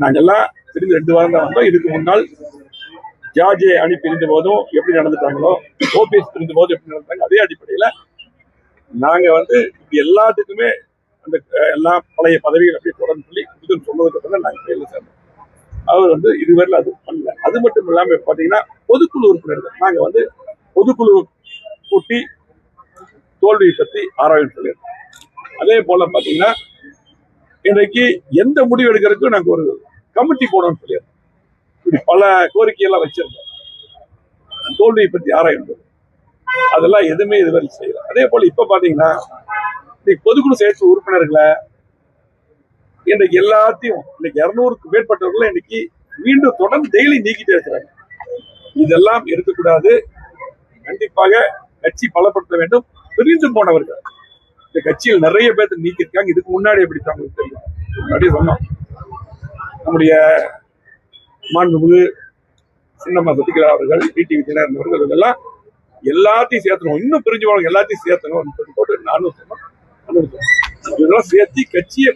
நாங்கெல்லாம் பிரிந்து 2 வாரம் தான் வந்தோம். இதுக்கு முன்னால் ஜார்ஜே அணி பிரிந்த போதும் எப்படி நடந்துட்டாங்களோ, ஓபிஎஸ் பிரிந்த போதும் எப்படி நடந்தாங்க, அதே அடிப்படையில நாங்க எல்லாத்துக்குமே அந்த எல்லா பழைய பதவிகள் அப்படியே தொடர்ந்து சொல்லி இதுன்னு சொன்னதுக்கு அப்புறம் நாங்கள் கையில் சேர்ந்தோம். அவர் இதுவரையில் அது பண்ணல. அது மட்டும் இல்லாம பாத்தீங்கன்னா பொதுக்குழு உறுப்பினர்கள் நாங்க பொதுக்குழு கூட்டி தோல்வியை பற்றி ஆராய்ச்சி சொல்லியிருக்கோம். அதே போல பாத்தீங்கன்னா இன்றைக்கு எந்த முடிவு எடுக்கிறதுக்கும் நாங்க ஒரு கமிட்டி போடணும்னு சொல்லியிருக்கோம். இப்படி பல கோரிக்கையெல்லாம் வச்சிருந்தோம். தோல்வியை பற்றி ஆராய்ந்து அதெல்லாம் எதுவுமே இதுவரை செய்யல. அதே போல இப்ப பாத்தீங்கன்னா பொதுக்குழு செயற்குழு உறுப்பினர்களை இன்றைக்கு எல்லாத்தையும் 200க்கு மேற்பட்டவர்களை இன்னைக்கு மீண்டும் தொடர்ந்து டெய்லி நீக்கிட்டே இருக்கிறாங்க. இதெல்லாம் இருக்கக்கூடாது. கண்டிப்பாக கட்சி பலப்படுத்த வேண்டும். பிரிந்து போனவர்கள் இந்த கட்சியில் நிறைய பேர் நீக்கியிருக்காங்க. இதுக்கு முன்னாடி எப்படி அவங்களுக்கு தெரியும். முன்னாடியே சொன்னோம். நம்முடைய மாண்புமிகு சின்னம்மா சசிகலா அவர்கள், டிடிவி தினகரன் அவர்கள் இதெல்லாம் எல்லாத்தையும் சேர்த்தணும். இன்னும் பிரிஞ்சு போனவங்க எல்லாத்தையும் சேர்த்தணும் போட்டு நானும் சொன்னோம். இதெல்லாம் சேர்த்து கட்சியை